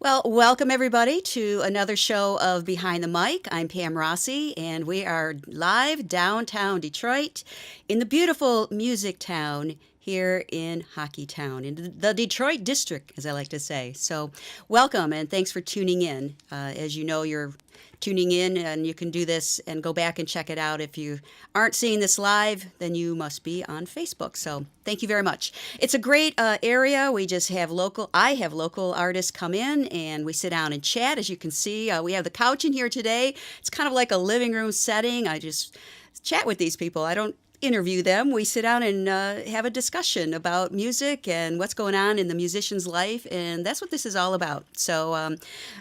Well, welcome everybody to another show of Behind the Mic. I'm Pam Rossi, and we are live downtown Detroit in the beautiful Music Town here in Hockey Town, in the Detroit district, as I like to say. So, welcome and thanks for tuning in. As you know, you're tuning in, and you can do this and go back and check it out. If you aren't seeing this live, then you must be on Facebook. So thank you very much. It's a great area. We just have I have local artists come in and we sit down and chat. As you can see, we have the couch in here today. It's kind of like a living room setting. I just chat with these people. I don't interview them. We sit down and have a discussion about music and what's going on in the musician's life, and that's what this is all about. So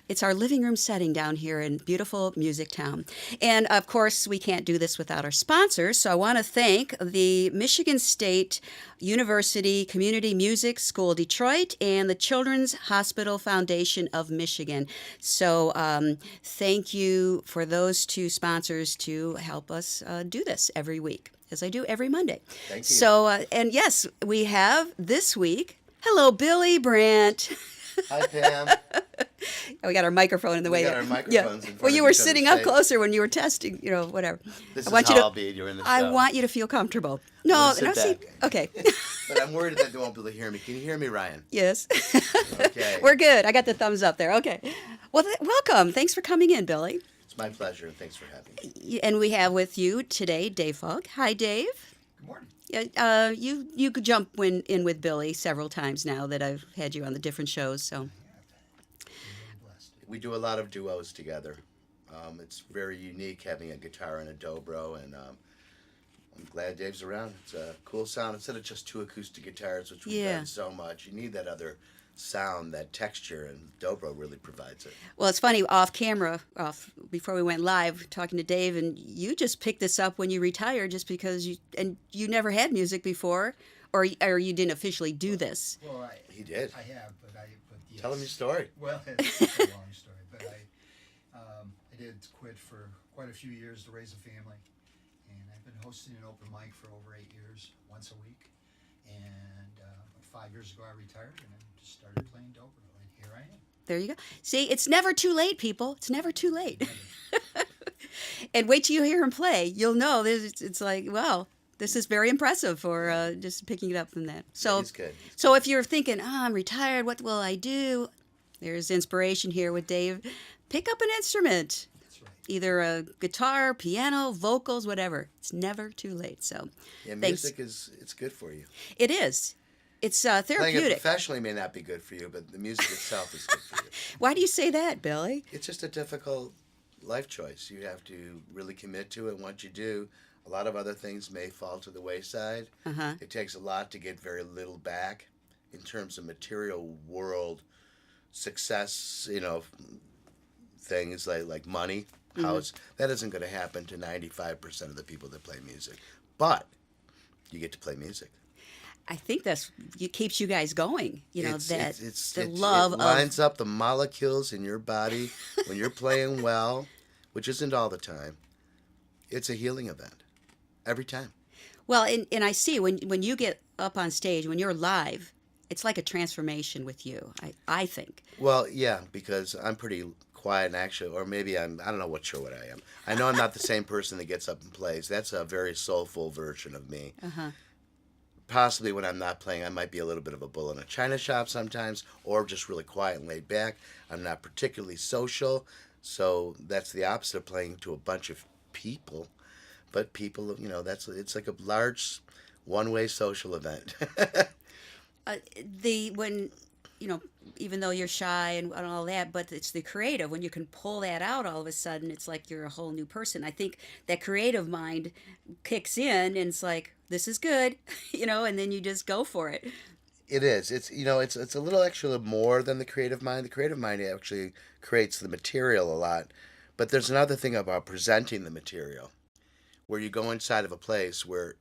it's our living room setting down here in beautiful Music Town. And of course, we can't do this without our sponsors, so I want to thank the Michigan State University Community Music School Detroit and the Children's Hospital Foundation of Michigan. So thank you for those two sponsors to help us do this every week, as I do every Monday. Thank you. So, and yes, we have this week, hello, Billy Brandt. Hi, Pam. We got our microphone in the way. We got our microphones in front Well, you of were each other's sitting up face. closer when you were testing, whatever. This I want is you how to, I'll be during the show. I want you to feel comfortable. No, We'll sit see, back. okay. But I'm worried that they won't be able to hear me. Can you hear me, Ryan? Yes. Okay. We're good. I got the thumbs up there. Okay. Well, welcome. Thanks for coming in, Billy. It's my pleasure, and thanks for having me. And we have with you today Dave Falk. Hi, Dave. Good morning. Yeah, you could jump in with Billy several times now that I've had you on the different shows. So We do a lot of duos together. It's very unique having a guitar and a dobro, and I'm glad Dave's around. It's a cool sound instead of just two acoustic guitars, which we've done so much. You need that other sound, that texture, and dobro really provides it. well, it's funny before we went live talking to Dave, and you just picked this up when you retired, just because you never had music before, or you didn't officially do this. Well, He did. I have, but yes. Tell him your story. Well, it's a long story, but I did quit for quite a few years to raise a family, and I've been hosting an open mic for over 8 years, once a week, and 5 years ago I retired, and I just started playing dobro, and here I am. There you go. See, it's never too late, people. It's never too late. And wait till you hear him play. You'll know. It's like, wow, this is very impressive for just picking it up from that. So, He's good. so if you're thinking, I'm retired, what will I do? There's inspiration here with Dave. Pick up an instrument. That's right. Either a guitar, piano, vocals, whatever. It's never too late. So, Yeah, thanks. music it's good for you. It is. It's Playing it therapeutic. professionally may not be good for you, but the music itself is good for you. Why do you say that, Billy? It's just a difficult life choice. You have to really commit to it. Once you do, a lot of other things may fall to the wayside. Uh-huh. It takes a lot to get very little back in terms of material world success, things like money, house. That isn't going to happen to 95% of the people that play music. But you get to play music. I think it keeps you guys going. The It love lines up the molecules in your body when you're playing well, which isn't all the time. It's a healing event every time. Well, and I see when you get up on stage, when you're live, it's like a transformation with you, I think. Well, yeah, because I'm pretty quiet and actually, or maybe I don't know what I am. I know I'm not the same person that gets up and plays. That's a very soulful version of me. Uh-huh. Possibly when I'm not playing, I might be a little bit of a bull in a china shop sometimes, or just really quiet and laid back. I'm not particularly social, so that's the opposite of playing to a bunch of people. But people, it's like a large one-way social event. Even though you're shy and all that, but it's the creative. When you can pull that out all of a sudden, it's like you're a whole new person. I think that creative mind kicks in and it's like, this is good, and then you just go for it. It is. It's a little actually more than the creative mind. The creative mind actually creates the material a lot. But there's another thing about presenting the material, where you go inside of a place where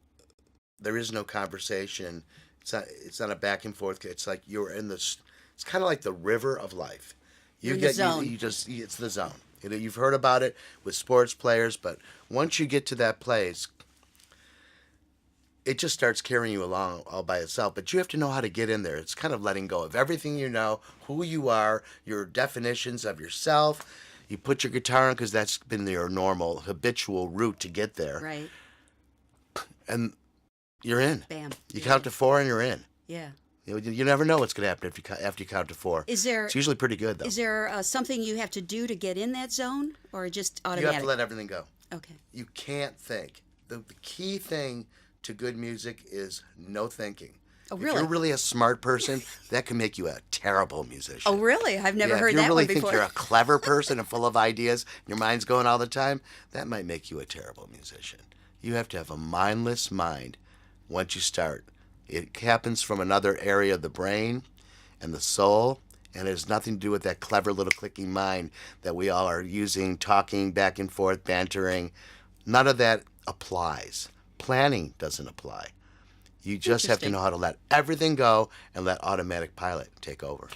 there is no conversation. It's not a back and forth. It's like you're in this. It's kind of like the river of life. You're in the zone. It's the zone. You've heard about it with sports players, but once you get to that place, it just starts carrying you along all by itself. But you have to know how to get in there. It's kind of letting go of everything you know, who you are, your definitions of yourself. You put your guitar on because that's been your normal, habitual route to get there. Right. And you're in. Bam. You count to 4 and you're in. Yeah. You never know what's going to happen after you count to 4. Is there? It's usually pretty good, though. Is there something you have to do to get in that zone, or just automatic? You have to let everything go. Okay. You can't think. The key thing to good music is no thinking. Oh, If really? you're really a smart person, that can make you a terrible musician. Oh, really? I've never heard if you that really one before. think you're a clever person and full of ideas, your mind's going all the time, that might make you a terrible musician. You have to have a mindless mind once you start. It happens from another area of the brain and the soul, and it has nothing to do with that clever little clicking mind that we all are using, talking back and forth, bantering. None of that applies. Planning doesn't apply. You just have to know how to let everything go and let automatic pilot take over.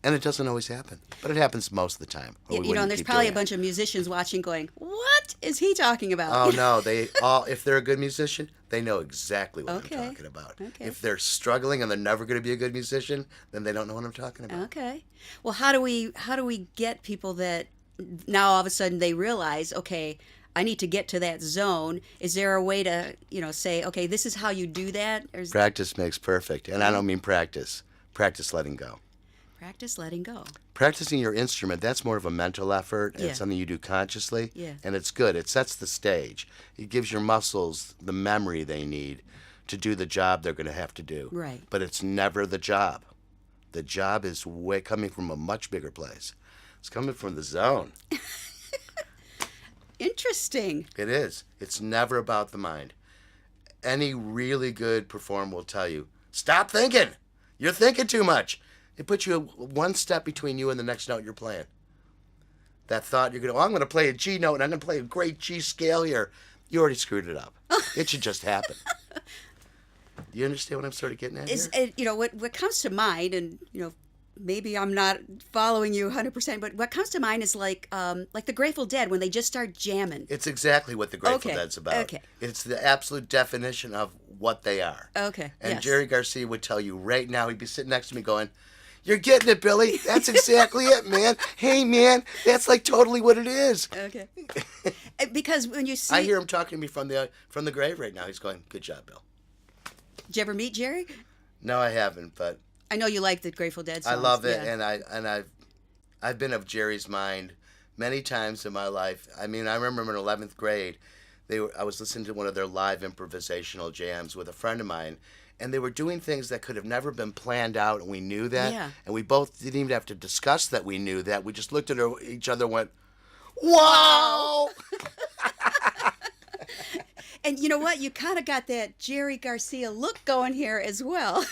And it doesn't always happen, but it happens most of the time. or we You know, and wouldn't there's keep probably a doing it. bunch of musicians watching going, what is he talking about? Oh no, they all if they're a good musician, they know exactly what Okay. I'm talking about. Okay. If they're struggling and they're never going to be a good musician, then they don't know what I'm talking about. Okay. Well, how do we get people that now all of a sudden they realize, okay, I need to get to that zone. Is there a way to, say, okay, this is how you do that? Or is Practice makes perfect, and I don't mean practice. Practice letting go. practice letting go? Practicing your instrument, that's more of a mental effort and Yeah. something you do consciously. Yeah. And it's good. It sets the stage. It gives your muscles the memory they need to do the job they're going to have to do. Right. But it's never the job. The job is coming from a much bigger place. It's coming from the zone. Interesting. It is. It's never about the mind. Any really good performer will tell you, stop thinking. You're thinking too much. It puts you one step between you and the next note you're playing. That thought you're going to, I'm going to play a G note and I'm going to play a great G scale here. You already screwed it up. It should just happen. Do you understand what I'm sort of getting at Is here? what comes to mind, and maybe I'm not following you 100%, but what comes to mind is like the Grateful Dead when they just start jamming. It's exactly what the Grateful Okay, Dead's about. okay. It's the absolute definition of what they are. Okay. And yes. Jerry Garcia would tell you right now, he'd be sitting next to me going, you're getting it, Billy. That's exactly it, man. Hey, man, that's like totally what it is. Okay. Because when you see, I hear him talking to me from the grave right now. He's going, good job, Bill. did you ever meet Jerry? No, I haven't, but I know you like the Grateful Dead songs. I love it, yeah. and I've been of Jerry's mind many times in my life. I mean, I remember in 11th grade, I was listening to one of their live improvisational jams with a friend of mine, and they were doing things that could have never been planned out, and we knew that. Yeah. And we both didn't even have to discuss that we knew that. We just looked at each other and went, wow! And you know what? You kind of got that Jerry Garcia look going here as well.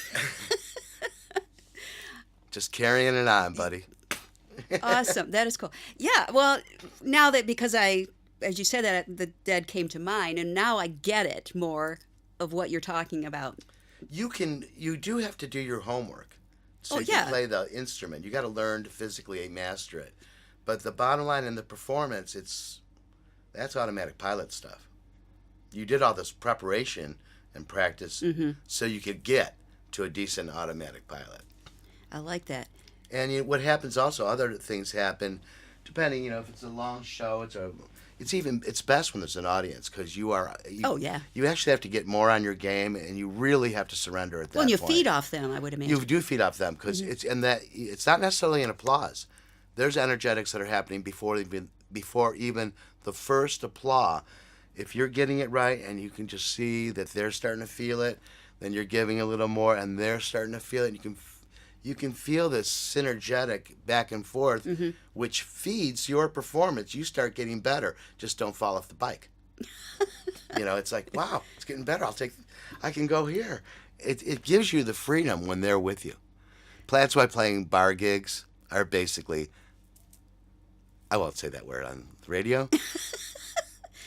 Just carrying it on, buddy. Awesome. That is cool. Yeah. Well, now that because as you said that, the Dead came to mind, and now I get it more of what you're talking about. You do have to do your homework. So Oh, you yeah. can play the instrument. You got to learn to physically master it. But the bottom line in the performance, that's automatic pilot stuff. You did all this preparation and practice so you could get to a decent automatic pilot. I like that. And what happens also, other things happen, depending, if it's a long show, it's best when there's an audience because Oh, yeah. you actually have to get more on your game and you really have to surrender at that Well, and you point. feed off them, I would imagine. You do feed off them because it's not necessarily an applause. There's energetics that are happening before even the first applause. If you're getting it right and you can just see that they're starting to feel it, then you're giving a little more and they're starting to feel it. And you can feel this synergetic back and forth, which feeds your performance. You start getting better. Just don't fall off the bike. It's like, wow, it's getting better. I can go here. It gives you the freedom when they're with you. That's why playing bar gigs are basically, I won't say that word on the radio.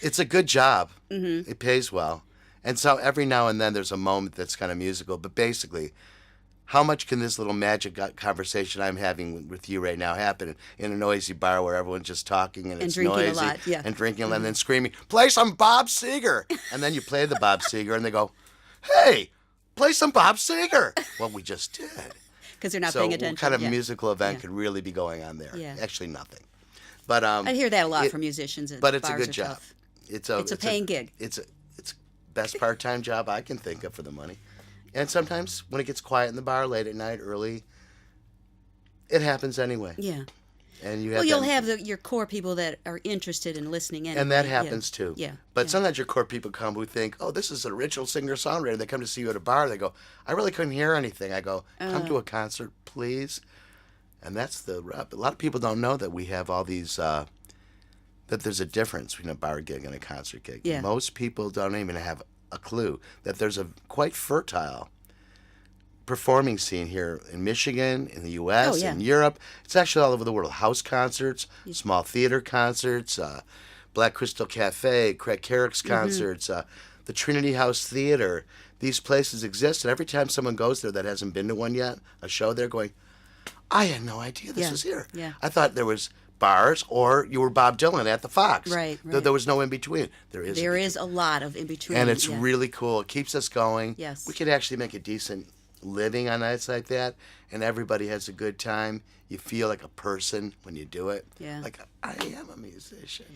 It's a good job. It pays well. And so every now and then there's a moment that's kind of musical. But basically, how much can this little magic conversation I'm having with you right now happen in a noisy bar where everyone's just talking and it's drinking a noisy lot, yeah. and drinking and then screaming, play some Bob Seger. And then you play the Bob Seger and they go, hey, play some Bob Seger. Well, we just did. Because they're not So paying what attention. kind of yeah. musical event Yeah. could really be going on there? Yeah. Actually, nothing. But I hear that a lot it- from musicians. but it's a bars good are job. tough. It's a paying gig. It's best part-time job I can think of for the money. And sometimes when it gets quiet in the bar late at night, early, it happens anyway. Yeah. And you Well, have you'll them- have your core people that are interested in listening anyway. and that yeah. happens too. Yeah. But yeah. sometimes your core people come who think, oh, this is an original singer-songwriter. They come to see you at a bar. They go, I really couldn't hear anything. I go, come to a concert, please. And that's the rub. A lot of people don't know that we have all these, that there's a difference between a bar gig and a concert gig. Yeah. Most people don't even have a clue that there's a quite fertile performing scene here in Michigan, in the U.S., Oh, yeah. in Europe. It's actually all over the world. House concerts, small theater concerts, Black Crystal Cafe, Craig Carrick's Mm-hmm. concerts, the Trinity House Theater. These places exist, and every time someone goes there that hasn't been to one yet, a show, they're going, I had no idea this Yeah, was here. yeah. I thought there was bars or you were Bob Dylan at the Fox. Right, There, right. there was no in between. There is. There is a lot of in between. And it's yeah. really cool. It keeps us going. Yes. We could actually make a decent living on nights like that, and everybody has a good time. You feel like a person when you do it. Yeah. Like, I am a musician.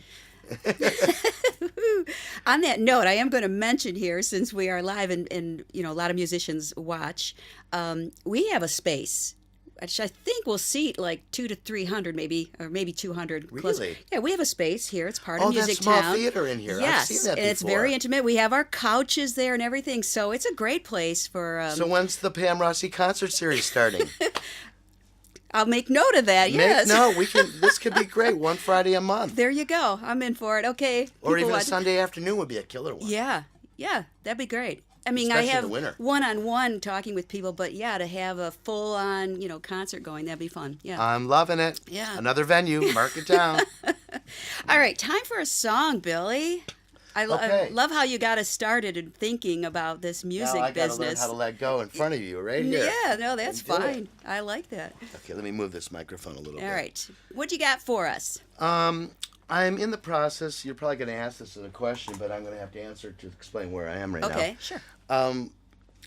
On that note, I am going to mention here, since we are live and you know a lot of musicians watch, we have a space which I think will seat like 200 to 300, maybe, or maybe 200. Close. Really? Yeah, we have a space here. It's part Oh, of that MusicTown. small theater in here. I've Yes, seen that and it's before. very intimate. We have our couches there and everything, so it's a great place for. So when's the Pam Rossi concert series starting? I'll make note of that. Yes. We can. This could be great. One Friday a month, There you go. I'm in for it. Okay. or people even a watch- Sunday afternoon would be a killer one. Yeah, yeah, that'd be great. I mean, Especially I in have the winter. one-on-one talking with people, but yeah, to have a full-on, concert going, that'd be fun. Yeah. I'm loving it. Yeah. Another venue, mark it down. All right, time for a song, Billy. I Okay. love how you got us started in thinking about this music Now I gotta learn business. how to let go in front of you, right here. Yeah, no, that's And do it. fine. I like that. Okay, let me move this microphone a little bit. All right, what you got for us? I'm in the process. You're probably going to ask this as a question, but I'm going to have to answer it to explain where I am right Okay, sure. now.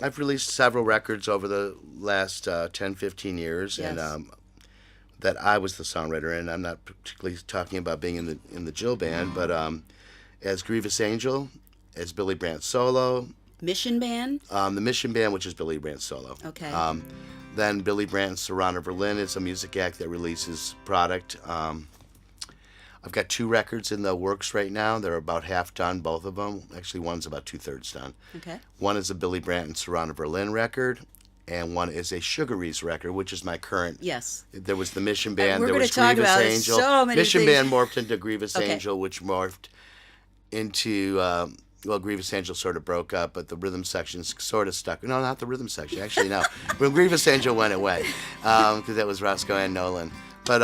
I've released several records over the last 10, 15 years, Yes. and that I was the songwriter in. I'm not particularly talking about being in the Jill band, but as Grievous Angel, as Billy Brandt solo, Mission Band. the Mission Band, which is Billy Brandt solo. Okay. Then Billy Brandt and Sarana Verlin is a music act that releases product. I've got 2 records in the works right now. They're about half done, both of them. Actually, one's about 2/3 done. Okay. One is a Billy Brandt and Sarana Verlin record, and one is a Sugarees record, which is my current. Yes. There was the Mission Band. we're There gonna was talk Grievous about Angel. so many Mission things. Band morphed into Grievous Okay. Angel, which morphed into. Well, Grievous Angel sort of broke up, but the rhythm section's sort of stuck. No, not the rhythm section. Actually, no. When Grievous Angel went away, because that was Roscoe and Nolan. But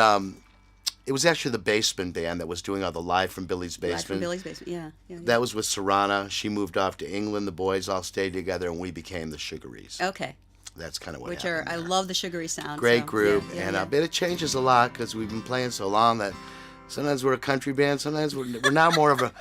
it was actually the Basement Band that was doing all the Live from Billy's Basement. Live from Billy's Basement. Yeah. That was with Sarana. She moved off to England. The boys all stayed together, and we became the Sugarees. Okay. That's kind of what Which happened. I there. love the sugary sound. Great so, group, yeah, and yeah. I bet it changes a lot because we've been playing so long that sometimes we're a country band, sometimes we're now more of a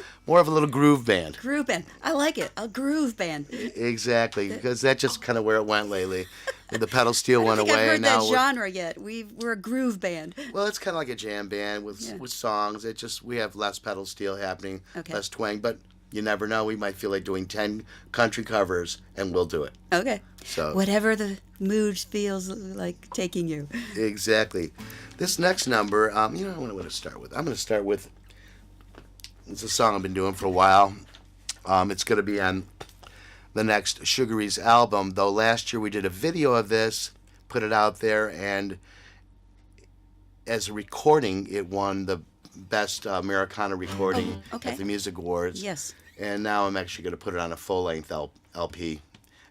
little groove band. Groove band. I like it. A groove band. Exactly, because that's just kind of where it went lately. The pedal steel I went don't think away, I've heard and now that genre yet. We're a groove band. well, it's kind of like a jam band with Yeah. with songs. It just we have less pedal steel happening, Okay. less twang, but you never know. We might feel like doing 10 country covers, and we'll do it. Okay. So Whatever the mood feels like taking you. exactly. This next number, what am I going to start with? I'm going to start with. It's a song I've been doing for a while. It's going to be on the next Sugarees album, though last year we did a video of this, put it out there, and as a recording, it won the best Americana recording okay. at the Music Awards. Yes. And now I'm actually going to put it on a full-length LP.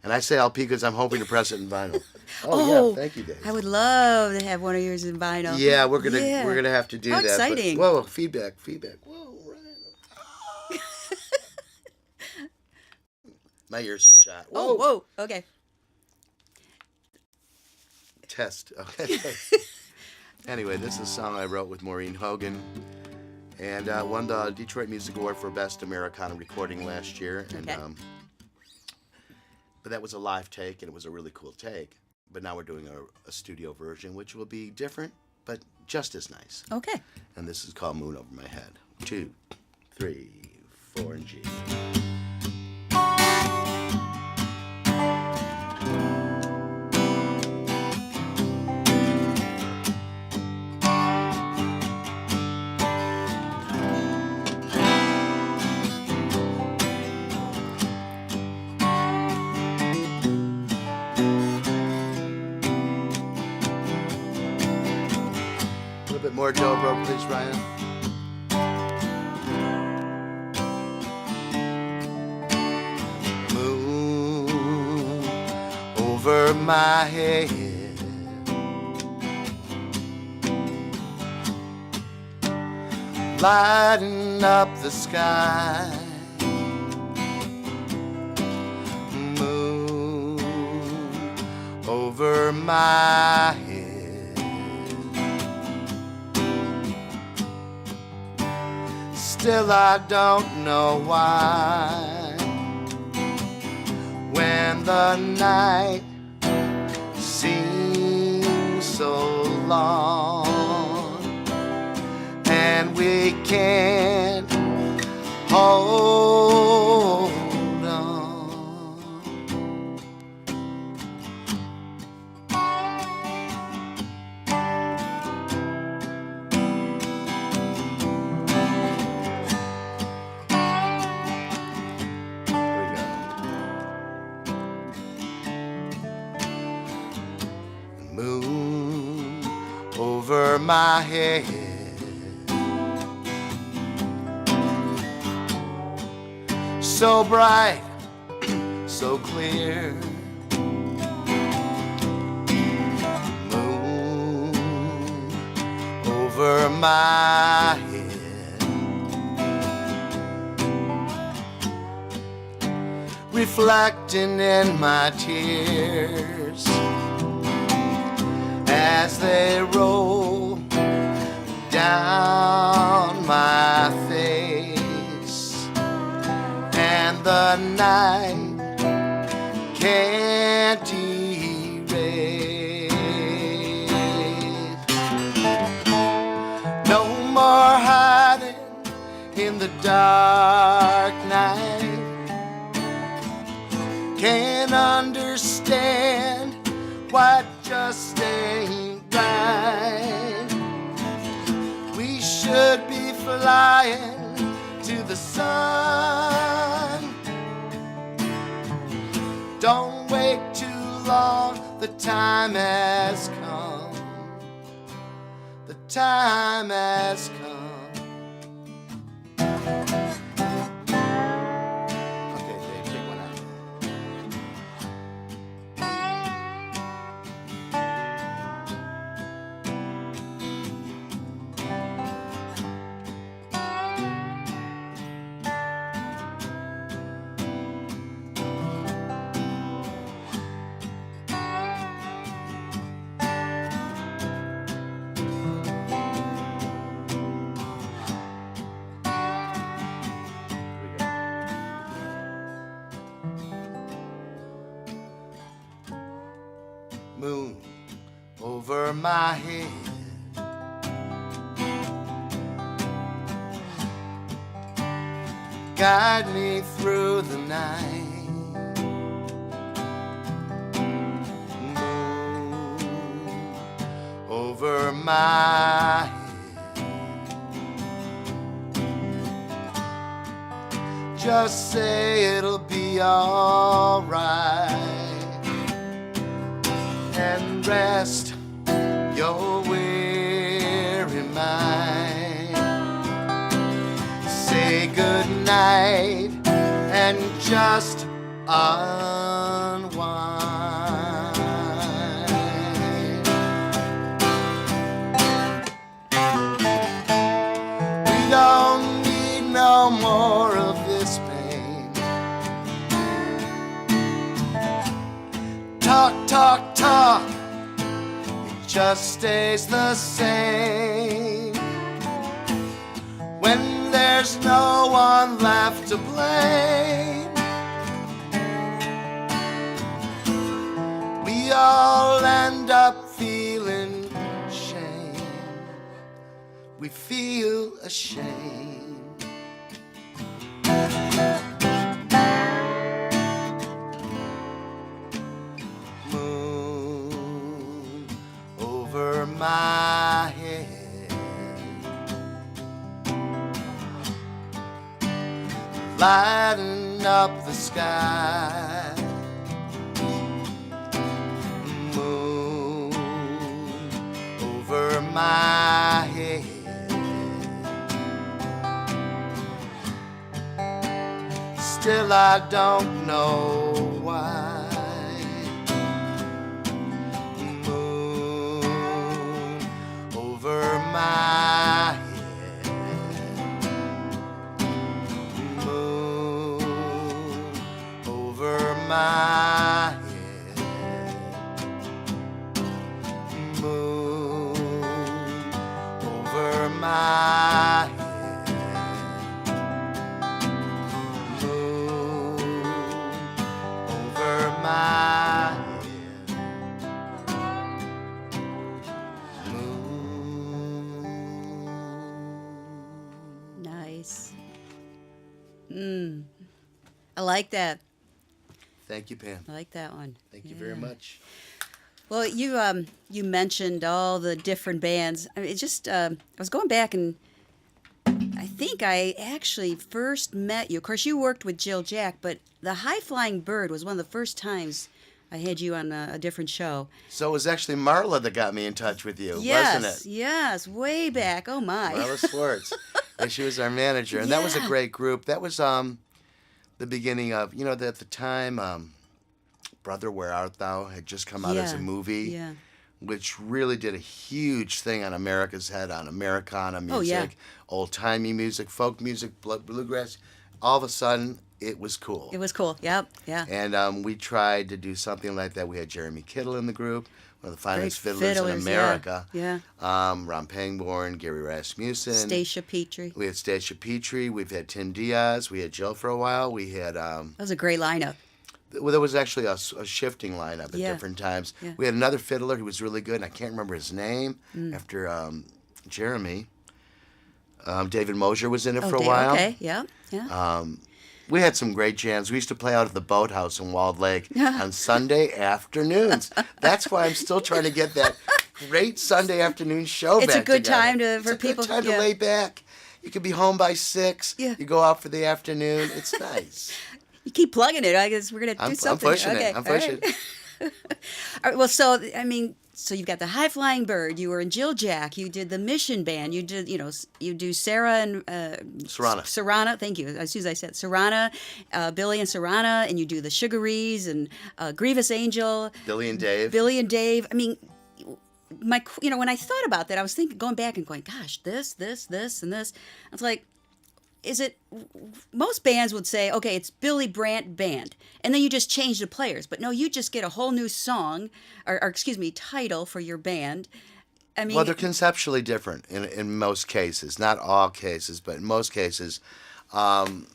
And I say LP because I'm hoping to press it in vinyl. Oh, yeah, thank you, Dave. I would love to have one of yours in vinyl. Yeah, we're gonna Yeah. have to do How that. but- exciting. whoa, feedback. Whoa, Ryan. My ears are shot. Whoa. Okay. Test. Okay. Anyway, this is a song I wrote with Maureen Hogan, and won the Detroit Music Award for Best Americana Recording last year. And Okay. but that was a live take, and it was a really cool take. But now we're doing a studio version, which will be different, but just as nice. Okay. And this is called Moon Over My Head. 2, 3, 4, and G. More dobro, please, Ryan. Moon over my head, lighting up the sky. Moon over my head. Still I don't know why, when the night seems so long and we can't hold on. Moon over my head, so bright, so clear. Moon over my head, reflecting in my tears as they roll down my face, and the night can't erase. No more hiding in the dark night, can't understand what just ain't right. We should be flying to the sun. Don't wait too long, the time has come. The time has come. Okay, Dave, take one out. Moon over my head, guide me through the night. Moon over my head, just say it'll be all right, and rest your weary mind. Say good night and just unwind. We don't need no more of this pain. Talk, talk, talk, it just stays the same. When there's no one left to blame, feel ashamed. Moon over my head, lighting up the sky. Moon over my head, still I don't know why. Moon over my head, moon over my head, moon over my head. My head. Nice. I like that. Thank you, Pam. I like that one. Thank you very much. Well, you mentioned all the different bands. I mean, it just I was going back, and I think I actually first met you. Of course, you worked with Jill Jack, but the High Flying Bird was one of the first times I had you on a different show. So it was actually Marla that got me in touch with you, Yes, wasn't it? yes, way back. Oh my. Marla Swartz. And she was our manager. And that was a Yeah. great group. That was the beginning of, at the time, Brother, Where Art Thou had just come out as a movie. Yeah. Which really did a huge thing on America's head, on Americana music, Oh, yeah. old-timey music, folk music, bluegrass. All of a sudden, it was cool. It was cool. Yep. Yeah. And we tried to do something like that. We had Jeremy Kittle in the group, one of the finest Great fiddlers in fiddlers, America. Yeah. Ron Pangborn, Gary Rasmussen. Stacia Petrie. We had Stacia Petrie. We've had Tim Diaz. We had Jill for a while. We had... That was a great lineup. Well, there was actually a shifting lineup at Yeah. different times. Yeah. We had another fiddler who was really good, and I can't remember his name after Jeremy. David Mosier was in it for a while. Okay. Yeah. Yeah. We had some great jams. We used to play out at the Boathouse in Walled Lake on Sunday afternoons. That's why I'm still trying to get that great Sunday afternoon show It's back a good together. time for It's a people. good time yeah. to lay back. You could be home by 6. Yeah. You go out for the afternoon. It's nice. You keep plugging it. I guess we're gonna do I'm something. pushing Okay. it. I'm all right. pushing. All right, well, so I mean, so you've got the High Flying Bird. You were in Jill Jack. You did the Mission Band. You did, you do Sarah and Sarana. Sarana. Thank you. As soon as I said Sarana, Billy and Sarana, and you do the Sugarees and Grievous Angel. Billy and Dave. Billy and Dave. I mean, when I thought about that, I was thinking, going back and going, gosh, this, and this. I was like, most bands would say, okay, it's Billy Brandt Band, and then you just change the players. But no, you just get a whole new song, or excuse me, title for your band. I mean, Well, they're conceptually different in most cases. Not all cases, but in most cases. To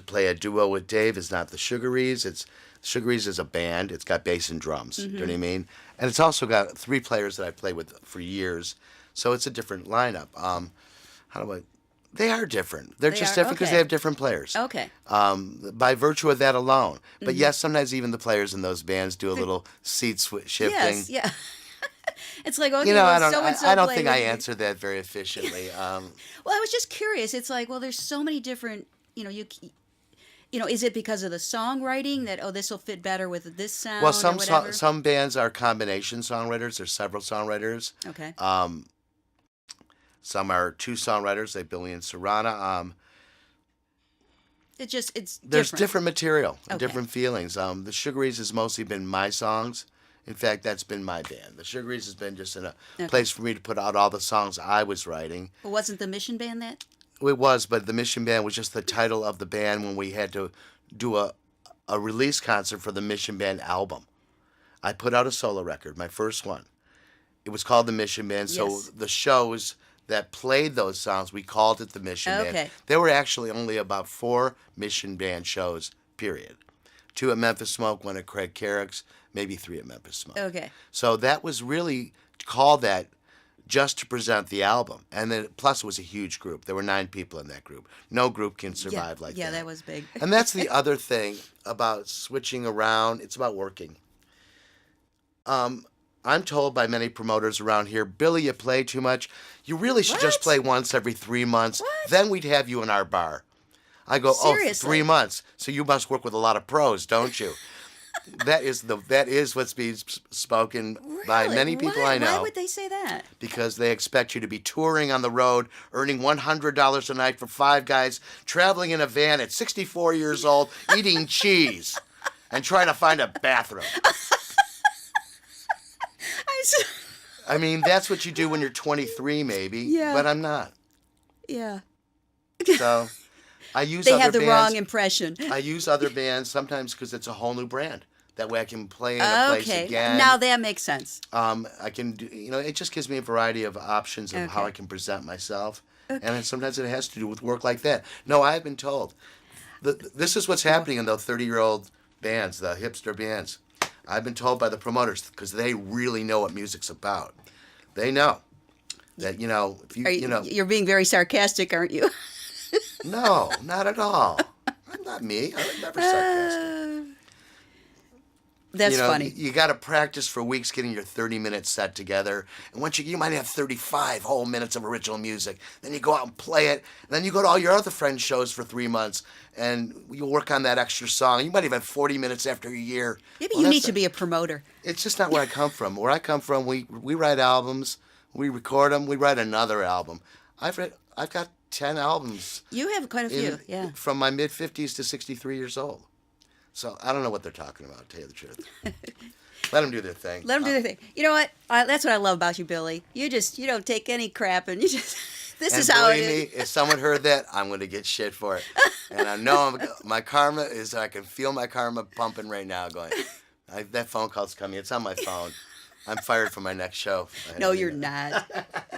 play a duo with Dave is not the Sugarees. Sugarees is a band. It's got bass and drums. Do you know what I mean? And it's also got 3 players that I've played with for years. So it's a different lineup. They are different. They're just different because okay. they have different players. okay. By virtue of that alone. But yes, sometimes even the players in those bands do a little seat shifting. Yes, yeah. It's like, okay, I well, don't. so-and-so I don't played think with I me. answered that very efficiently. Well, I was just curious. It's like, well, there's so many different, is it because of the songwriting that, this will fit better with this sound Well, or whatever? some bands are combination songwriters. There's several songwriters. Okay. Some are 2 songwriters, like Billy and Sarana. It's There's different material, and Okay. different feelings. The Sugarees has mostly been my songs. In fact, that's been my band. The Sugarees has been just a place for me to put out all the songs I was writing. But wasn't the Mission Band that? It was, but the Mission Band was just the title of the band when we had to do a release concert for the Mission Band album. I put out a solo record, my first one. It was called the Mission Band, so Yes. the shows that played those songs, we called it the Mission Okay. Band. There were actually only about 4 Mission Band shows, period. 2 at Memphis Smoke, 1 at Craig Carrick's, maybe 3 at Memphis Smoke. Okay. So that was really called that just to present the album. And then plus it was a huge group. There were 9 people in that group. No group can survive like that. Yeah, that was big. And that's the other thing about switching around. It's about working. I'm told by many promoters around here, Billy, you play too much. You really should just play once every 3 months. What? Then we'd have you in our bar. I go, Seriously? 3 months. So you must work with a lot of pros, don't you? That is what's being spoken by Really? many people Why? I know. Why would they say that? Because they expect you to be touring on the road, earning $100 a night for 5 guys, traveling in a van at 64 years old, eating cheese, and trying to find a bathroom. I mean, that's what you do when you're 23, maybe. Yeah. But I'm not. Yeah. So I use They other have the bands. wrong impression. I use other bands sometimes because it's a whole new brand. That way I can play in a place Okay. again. Now that makes sense. I can do, it just gives me a variety of options of how Okay. I can present myself. And then sometimes it has to do with work like that. No, I've been told. This is what's happening in those 30-year-old bands, the hipster bands. I've been told by the promoters because they really know what music's about. They know that, if you, You're being very sarcastic, aren't you? No, not at all. I'm not me. I'm never sarcastic. That's funny. You got to practice for weeks getting your 30-minute set together. And once you might have 35 whole minutes of original music. Then you go out and play it. And then you go to all your other friends' shows for 3 months. And you work on that extra song. You might even have 40 minutes after a year. Maybe you need to be a promoter. It's just not where I come from. Where I come from, we write albums. We record them. We write another album. I've got 10 albums. You have quite a few, yeah. From my mid-50s to 63 years old. So I don't know what they're talking about, to tell you the truth. Let them do their thing. Let them do their thing. You know what? That's what I love about you, Billy. You don't take any crap, and you just this is how it is. Believe me, if someone heard that, I'm going to get shit for it. And I know my karma is. I can feel my karma pumping right now. Going, that phone call's coming. It's on my phone. I'm fired from my next show. No, you're not.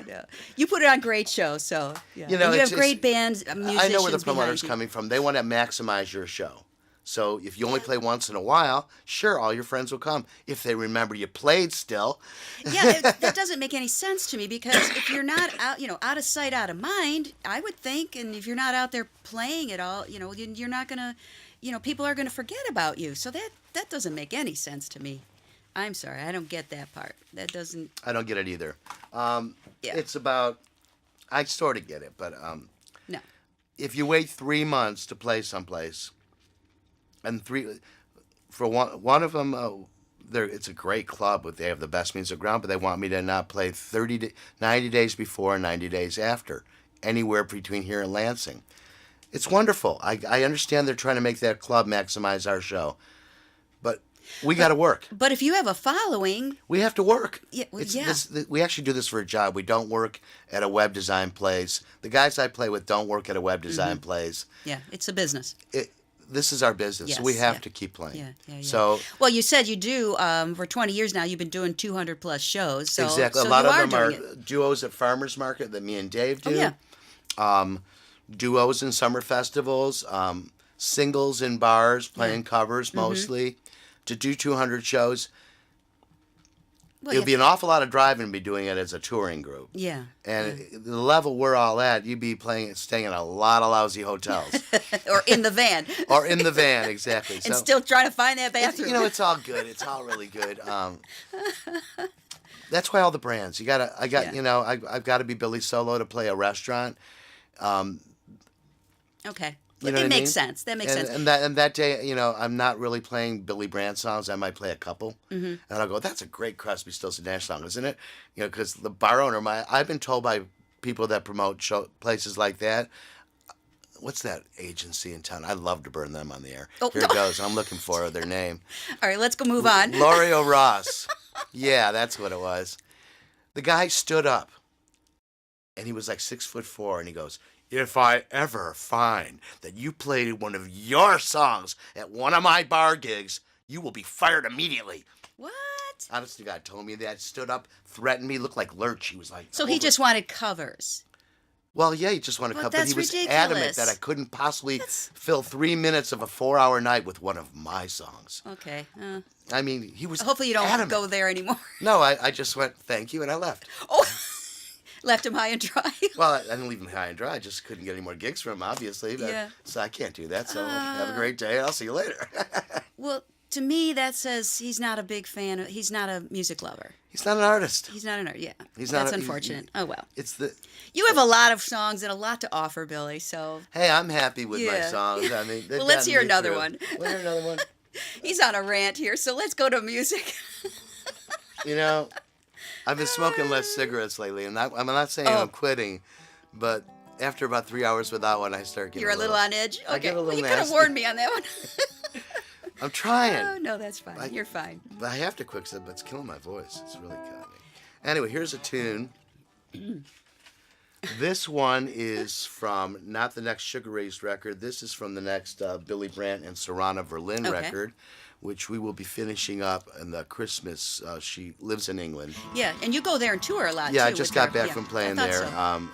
No. You put it on great shows, so yeah. You know, and you it's have great bands, musicians. I know where the behind promoter's you. coming from. They want to maximize your show. So if you only play once in a while, sure, all your friends will come. If they remember you played still. Yeah, that doesn't make any sense to me because if you're not out of sight, out of mind, I would think, and if you're not out there playing at all, you're not gonna, people are gonna forget about you. So that doesn't make any sense to me. I'm sorry, I don't get that part. That doesn't. I don't get it either. Yeah. It's about, I sort of get it, but No. if you wait 3 months to play someplace, and for one of them, it's a great club, but they have the best music around, but they want me to not play 90 days before and 90 days after, anywhere between here and Lansing. It's wonderful. I understand they're trying to make that club maximize our show, but we got to work. But if you have a following, We have to work. Yeah, well, We actually do this for a job. We don't work at a web design place. The guys I play with don't work at a web design place. yeah, it's a business. This is our business. Yes, We have yeah. to keep playing. Yeah. So Well, you said you do for 20 years now. You've been doing 200 plus shows. So, exactly. So a lot you of them doing are it. duos at farmers market that me and Dave do. Oh, yeah. Duos in summer festivals. Singles in bars playing covers mostly. To do 200 shows, Well, it would be an awful lot of driving to be doing it as a touring group. Yeah. And the level we're all at, you'd be staying in a lot of lousy hotels. Or in the van. Or in the van, exactly. And still trying to find that bathroom. It's all good. It's all really good. That's why all the brands. I've got to be Billy Solo to play a restaurant. Okay. You know It what I makes mean? sense. That makes sense. And that day, I'm not really playing Billy Brandt songs. I might play a couple, and I'll go, "That's a great Crosby, Stills and Nash song, isn't it?" Because the bar owner, I've been told by people that promote places like that. What's that agency in town? I'd love to burn them on the air. Oh, Here it goes. I'm looking for their name. All right, let's go move on. L'Oreal Ross. Yeah, that's what it was. The guy stood up, and he was like 6'4", and he goes, "If I ever find that you played one of your songs at one of my bar gigs, you will be fired immediately." What? Honest to God, told me that, stood up, threatened me, looked like Lurch. He was like, So he just wanted covers. Well, yeah, he just wanted to But come, but he that's was adamant ridiculous. that I couldn't possibly fill 3 minutes of a 4-hour night with one of my songs. Okay. I mean, he was Hopefully you don't adamant. go there anymore. No, I just went, thank you, and I left. Oh. Left him high and dry. Well, I didn't leave him high and dry. I just couldn't get any more gigs from him, obviously. But, Yeah. So I can't do that. So have a great day. I'll see you later. Well, to me, that says he's not a big fan. He's not a music lover. He's not an artist. He's not an artist. Yeah, He's not that's a- unfortunate. Oh well. It's the. You have a lot of songs and a lot to offer, Billy. So Hey, I'm happy with my Yeah. songs. I mean, they've Well, let's gotten hear me another through. one. We'll hear another one. he's on a rant here. So let's go to music. You know, I've been smoking less cigarettes lately, and I'm not saying Oh. I'm quitting, but after about 3 hours without one, I start getting. You're a little on edge. I Okay. get a little Well, you could have nasty. warned me on that one. I'm trying. Oh no, that's fine. You're fine. But I have to quit, but it's killing my voice. It's really killing me. Anyway, here's a tune. This one is from not the next Sugarees record. This is from the next Billy Brandt and Sarana Verlin Okay. record, which we will be finishing up in the Christmas. She lives in England. Yeah, and you go there and tour a lot. Yeah, too, I just with got her. back Yeah, from I playing thought there. so.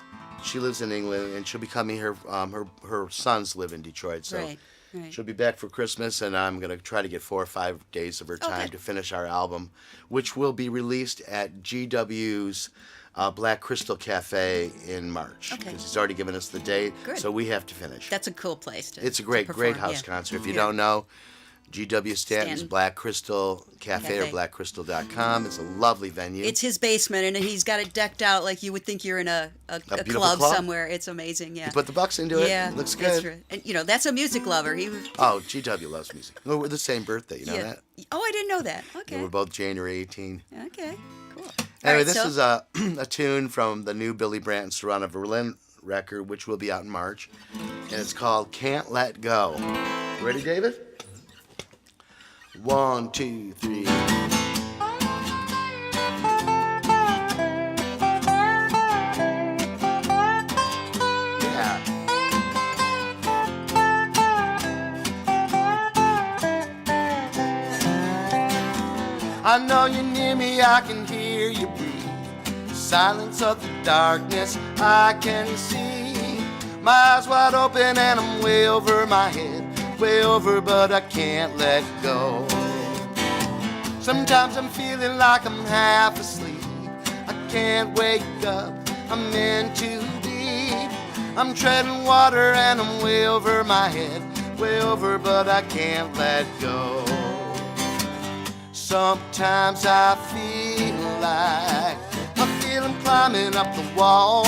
She lives in England, and she'll be coming here. Her sons live in Detroit, so Right, right. she'll be back for Christmas, and I'm gonna try to get 4 or 5 days of her time Okay. to finish our album, which will be released at GW's Black Crystal Cafe in March. Okay. 'Cause he's already given us the date, Good. so we have to finish. That's a cool place to. It's a to great perform, house yeah. concert. If you Yeah. don't know, GW Stanton's Stanton. Black Crystal Cafe or Cafe. blackcrystal.com. It's a lovely venue. It's his basement, and he's got it decked out like you would think you're in a beautiful club, club. somewhere. It's amazing. Yeah. You put the bucks into it. Yeah, It looks that's good. right. And that's a music lover. He. Oh, GW loves music. Well, we're the same birthday, you know Yeah. that? Oh, I didn't know that. Yeah, Okay. we're both January 18. Okay. Cool. All Anyway, right, this so- is a, a tune from the new Billy Brandt and Sarana Verlin record, which will be out in March. And it's called Cant Let Go. Ready, David? 1, 2, 3. Yeah. I know you're near me, I can hear you breathe. Silence of the darkness, I can see. My eyes wide open and I'm way over my head, way over, but I can't let go. Sometimes I'm feeling like I'm half asleep. I can't wake up, I'm in too deep. I'm treading water and I'm way over my head, way over, but I can't let go. Sometimes I feel like I'm climbing up the wall.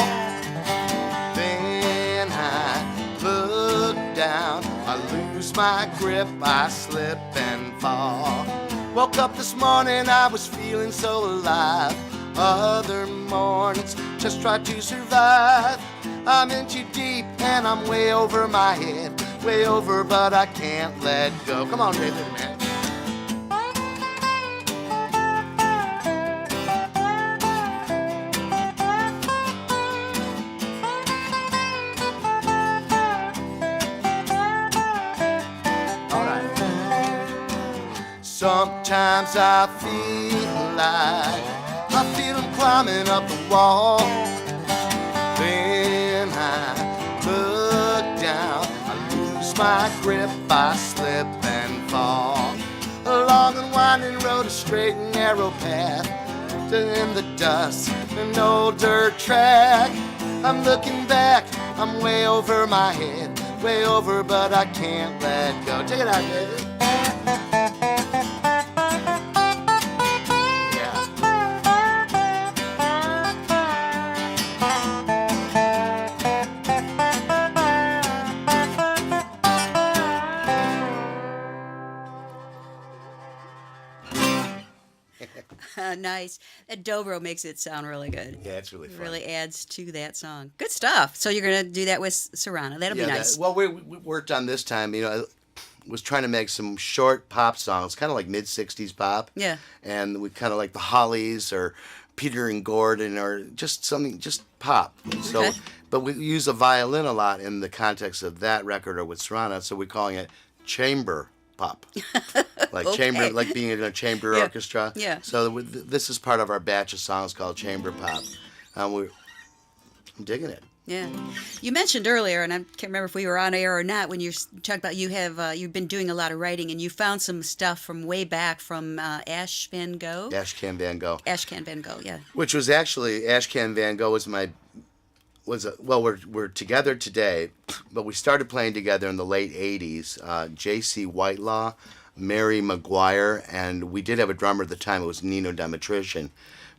Then I look down, I lose my grip, I slip and fall. Woke up this morning, I was feeling so alive. Other mornings just try to survive. I'm in too deep and I'm way over my head, way over, but I can't let go. Come on, David, man. All right. Sometimes I feel like I'm climbing up the wall. Then I look down, I lose my grip, I slip and fall. A long and winding road, a straight and narrow path, in the dust, an old dirt track. I'm looking back, I'm way over my head, way over, but I can't let go. Check it out, David. Nice. That dobro makes it sound really good. Yeah, it's really It fun. really adds to that song. Good stuff. So you're gonna do that with Sarana. That'll be nice. Well, we worked on this time. I was trying to make some short pop songs, kind of like mid-'60s pop. Yeah. And we kind of like the Hollies or Peter and Gordon or just something, just pop. So, Okay. but we use a violin a lot in the context of that record or with Sarana, so we're calling it chamber pop. Like chamber, Okay. like being in a chamber Yeah. orchestra. Yeah. So this is part of our batch of songs called chamber pop. I'm digging it. Yeah. You mentioned earlier, and I can't remember if we were on air or not, when you talked about you've been doing a lot of writing, and you found some stuff from way back from Ashcan Vangogh. Ashcan Vangogh. Ashcan Vangogh, yeah. Which was actually, Ashcan Vangogh was my we're together today, but we started playing together in the late '80s. J.C. Whitelaw, Mary McGuire, and we did have a drummer at the time. It was Nino Demetrician.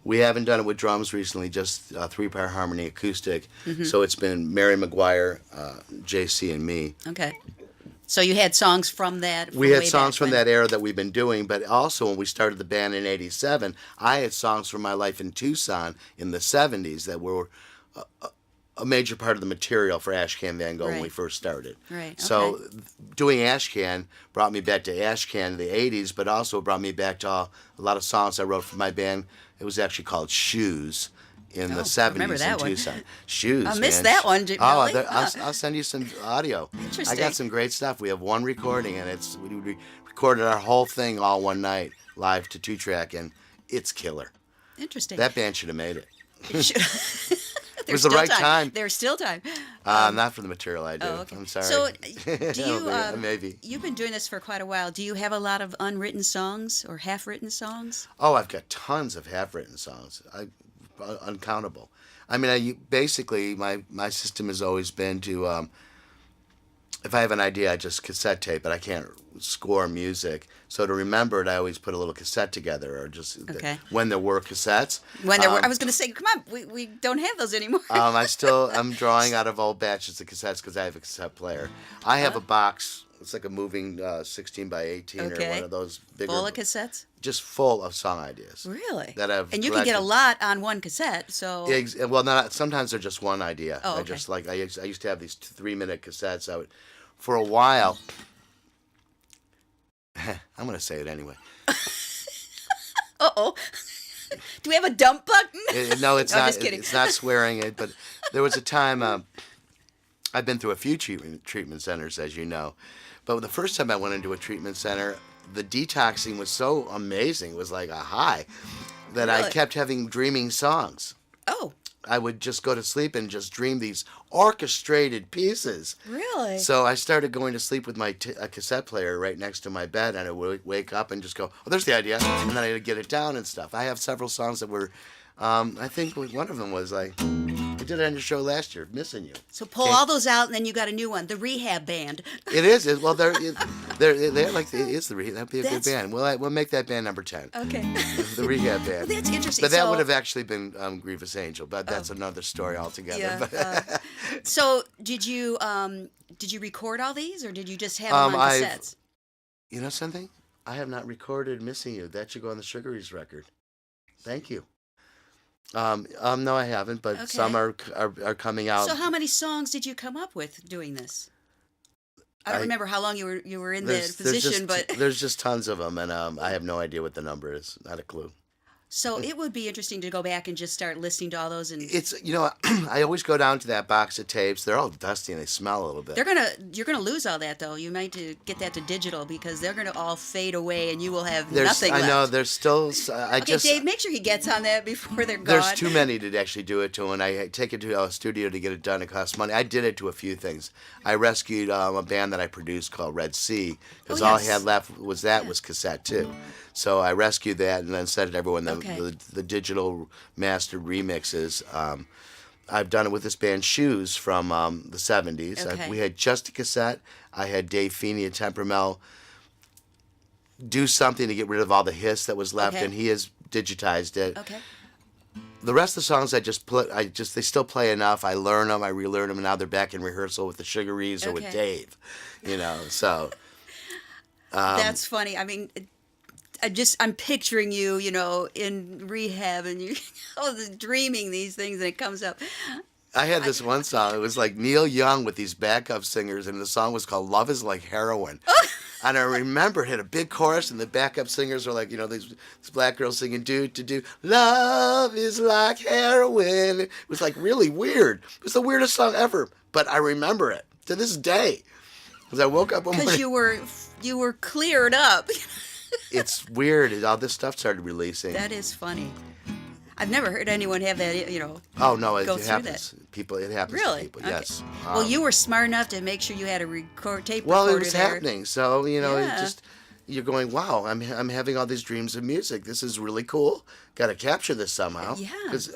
We haven't done it with drums recently, just three-part harmony acoustic. So it's been Mary McGuire, J.C., and me. Okay. So you had songs from that? We had songs from that era that we've been doing, but also when we started the band in '87, I had songs from my life in Tucson in the '70s that were a major part of the material for Ashcan Vangogh when we first started. Right. Okay. So doing Ashcan brought me back to Ashcan in the '80s, but also brought me back to a lot of songs I wrote for my band. It was actually called Shoes in the '70s in Tucson. Shoes. I missed that one. Really? I'll send you some audio. Interesting. I got some great stuff. We have one recording, and we recorded our whole thing all one night live to 2-track, and it's killer. Interesting. That band should have made it. It was the right time. There's still time. Not for the material I do. Oh, okay. I'm sorry. So, do you? Maybe. You've been doing this for quite a while. Do you have a lot of unwritten songs or half-written songs? Oh, I've got tons of half-written songs. Uncountable. I mean, basically, my system has always been to, if I have an idea, I just cassette tape it. I can't score music. So to remember it, I always put a little cassette together, or just when there were cassettes. When there were, I was going to say, come on, we don't have those anymore. I'm drawing out of old batches of cassettes because I have a cassette player. I have a box. It's like a moving 16 by 18 or one of those bigger. Full of cassettes? Just full of song ideas. Really? That I've and you can get a lot on one cassette, so. Well, sometimes they're just one idea. Oh, okay. I used to have these 3-minute cassettes. For a while. I'm going to say it anyway. Uh-oh. Do we have a dump button? No, it's not. Just kidding. It's not swearing it, but there was a time I've been through a few treatment centers, as you know. But the first time I went into a treatment center, the detoxing was so amazing. It was like a high that I kept having dreaming songs. Oh. I would just go to sleep and just dream these orchestrated pieces. Really? So I started going to sleep with my cassette player right next to my bed, and I would wake up and just go, oh, there's the idea. And then I would get it down and stuff. I have several songs that were, I think one of them was like, I did it on your show last year, Missing You. So pull all those out, and then you got a new one, the Rehab Band. It is. Well, they're like, it is the Rehab. That'd be a good band. We'll make that band number 10. Okay. The Rehab Band. Well, that's interesting. But that would have actually been Grievous Angel, but that's another story altogether. Yeah. So did you record all these, or did you just have them on cassettes? You know something? I have not recorded Missing You. That should go on the Sugarees record. Thank you. No, I haven't, but some are coming out. So how many songs did you come up with doing this? I don't remember how long you were in the position, but there's just tons of them, and I have no idea what the number is. Not a clue. So it would be interesting to go back and just start listening to all those. And it's I always go down to that box of tapes. They're all dusty and they smell a little bit. You're gonna lose all that though. You might get that to digital because they're gonna all fade away and you will have nothing left. I know there's still. Dave, make sure he gets on that before they're gone. There's too many to actually do it to, and I take it to a studio to get it done. It costs money. I did it to a few things. I rescued a band that I produced called Red Sea because all I had left was cassette too. So I rescued that and then sent it to everyone. The digital mastered remixes. I've done it with this band Shoes from the 70s. Okay. We had just a cassette. I had Dave Feeney at Tempermel do something to get rid of all the hiss that was left, and he has digitized it. Okay. The rest of the songs they still play enough. I learn them, I relearn them, and now they're back in rehearsal with the Sugarees or with Dave. So. That's funny. I mean, I'm picturing you, in rehab and you, dreaming these things and it comes up. I had this one song. It was like Neil Young with these backup singers, and the song was called "Love Is Like Heroin." And I remember it had a big chorus, and the backup singers were like, these black girls singing "do to do." Love is like heroin. It was like really weird. It was the weirdest song ever, but I remember it to this day because I woke up one morning. Because you were cleared up. It's weird. All this stuff started releasing. That is funny. I've never heard anyone have that, Oh no, it That. happens. It happens really? to people. Okay. Yes. Well, you were smart enough to make sure you had a tape recorder. Well, it was happening. So Yeah. you're going, wow. I'm having all these dreams of music. This is really cool. Got to capture this somehow. Yeah. Because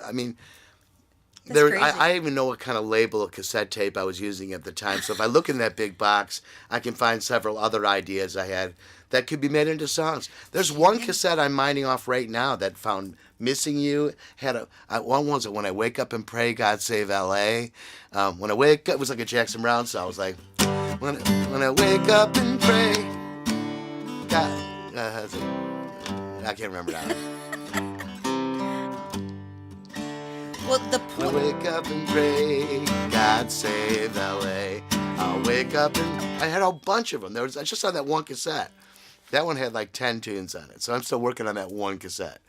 That's crazy. I even know what kind of label of cassette tape I was using at the time. So if I look in that big box, I can find several other ideas I had that could be made into songs. There's one cassette I'm mining off right now that found "Missing You." One was "When I Wake Up and Pray, God Save L.A." When I wake up, it was like a Jackson Brown song. I was like, when I wake up and pray, God. I can't remember now. Well, When I wake up and pray, God save L.A. I'll wake up and... I had a bunch of them. I just on that one cassette. That one had like 10 tunes on it. So I'm still working on that one cassette.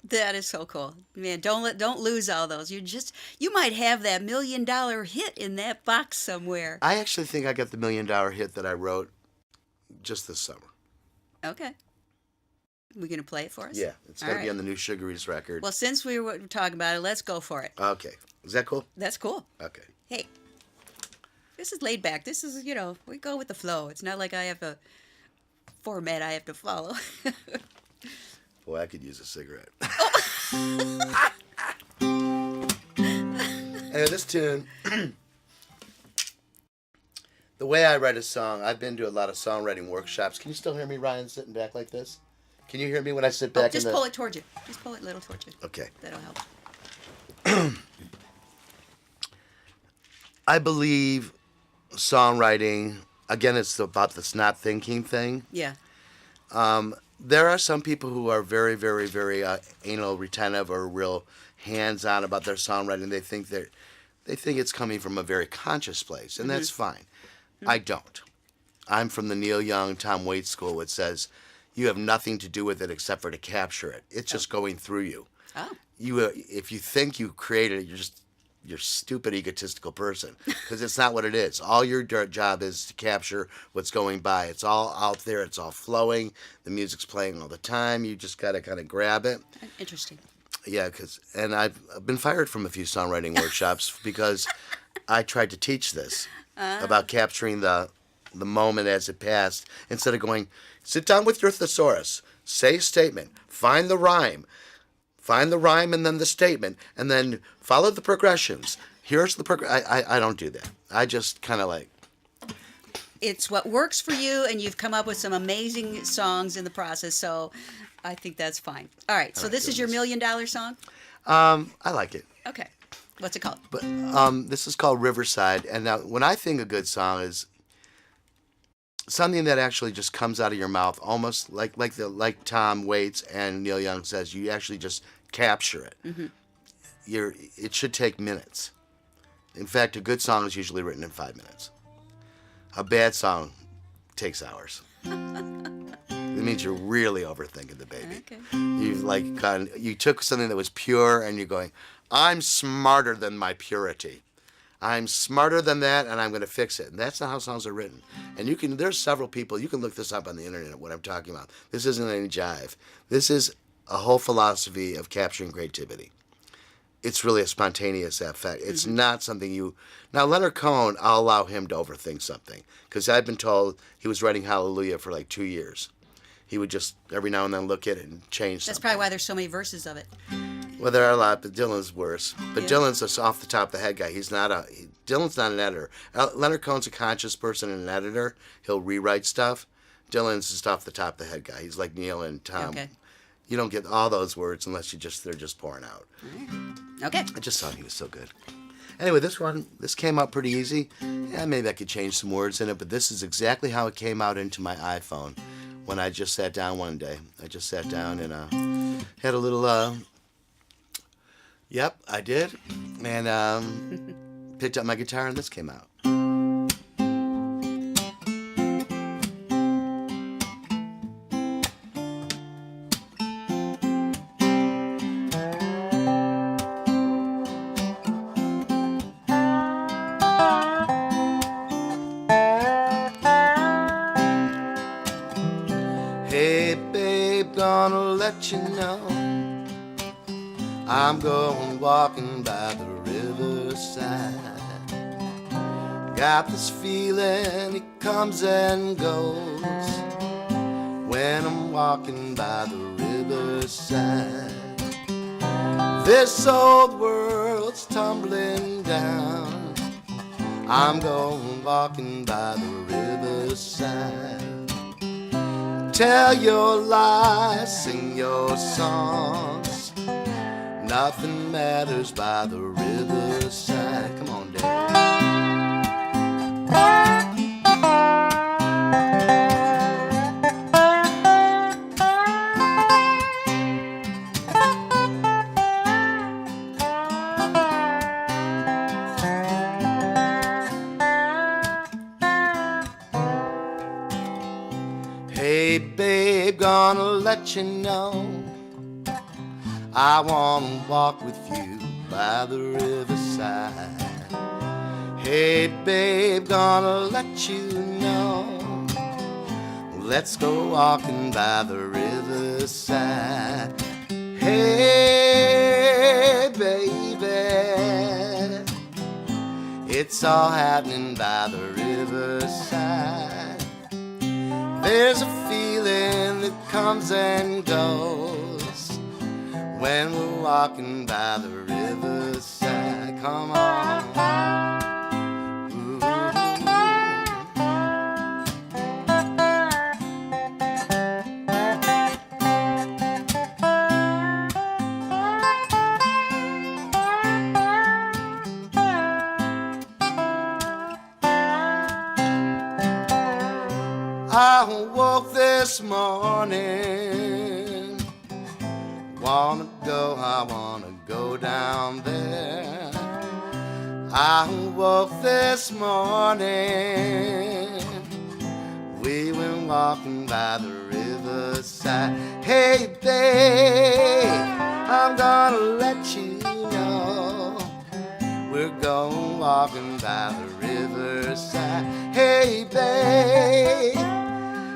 that is so cool, man. Don't lose all those. You might have that $1 million hit in that box somewhere. I actually think I got the $1 million hit that I wrote just this summer. Okay. We gonna play it for us? Yeah, it's going All to be right. on the new Sugarees record. Well, since we were talking about it, let's go for it. Okay. Is that cool? That's cool. Okay. Hey, this is laid back. This is, we go with the flow. It's not like I have a format I have to follow. Boy, I could use a cigarette. Anyway, this tune, the way I write a song, I've been to a lot of songwriting workshops. Can you still hear me, Ryan, sitting back like this? Can you hear me when I sit back Just pull it towards you. Just pull it a little towards you. Okay. That'll help. I believe songwriting, again, it's about this not thinking thing. Yeah. There are some people who are very, very, very anal retentive or real hands-on about their songwriting. They think it's coming from a very conscious place, and that's fine. I don't. I'm from the Neil Young, Tom Waits school, which says you have nothing to do with it except for to capture it. It's just going through you. Oh. If you think you created it, you're a stupid, egotistical person, because it's not what it is. All your job is to capture what's going by. It's all out there. It's all flowing. The music's playing all the time. You just got to kind of grab it. Interesting. Yeah, and I've been fired from a few songwriting workshops because I tried to teach this about capturing the moment as it passed, instead of going, sit down with your thesaurus, say a statement, find the rhyme and then the statement, and then follow the progressions. Here's the I don't do that. I just kind of like... It's what works for you, and you've come up with some amazing songs in the process, so I think that's fine. All right, so this is your $1 million song? I like it. Okay. What's it called? But this is called Riverside, and now when I think a good song is something that actually just comes out of your mouth, almost like Tom Waits and Neil Young says, you actually just capture it. Mm-hmm. It should take minutes. In fact, a good song is usually written in 5 minutes. A bad song takes hours. It means you're really overthinking the baby. Okay. You took something that was pure and you're going, I'm smarter than my purity. I'm smarter than that, and I'm going to fix it. And that's not how songs are written. And there's several people, you can look this up on the internet, what I'm talking about. This isn't any jive. This is a whole philosophy of capturing creativity. It's really a spontaneous effect. It's not something Now, Leonard Cohen, I'll allow him to overthink something, because I've been told he was writing Hallelujah for like 2 years. He would just every now and then look at it and change something. That's probably why there's so many verses of it. Well, there are a lot, but Dylan's worse. But Yeah. Dylan's just off the top of the head guy. Dylan's not an editor. Leonard Cohen's a conscious person and an editor. He'll rewrite stuff. Dylan's just off the top of the head guy. He's like Neil and Tom. Okay. You don't get all those words unless they're just pouring out. Okay. I just thought he was so good. Anyway, this came out pretty easy. Yeah, maybe I could change some words in it, but this is exactly how it came out into my iPhone when I just sat down one day. I just sat down and had a little... Yep, I did. And picked up my guitar and this came out. Hey babe, gonna let you know I'm going walking by the riverside. Got this feeling, it comes and goes when I'm walking by the riverside. This old world's tumbling down. I'm going walking by the riverside. Tell your lies, sing your songs. Nothing matters by the riverside. Come on, Dave. Hey, babe, gonna let you know I wanna walk with you by the riverside. Hey, babe, gonna let you know. Let's go walking by the riverside. Hey, baby, it's all happening by the riverside. There's a feeling that comes and goes when we're walking by the riverside. Come on. Ooh. I woke this morning, I wanna go down there. I woke this morning, we went walking by the riverside. Hey, babe, I'm gonna let you know we're going walking by the riverside. Hey, babe,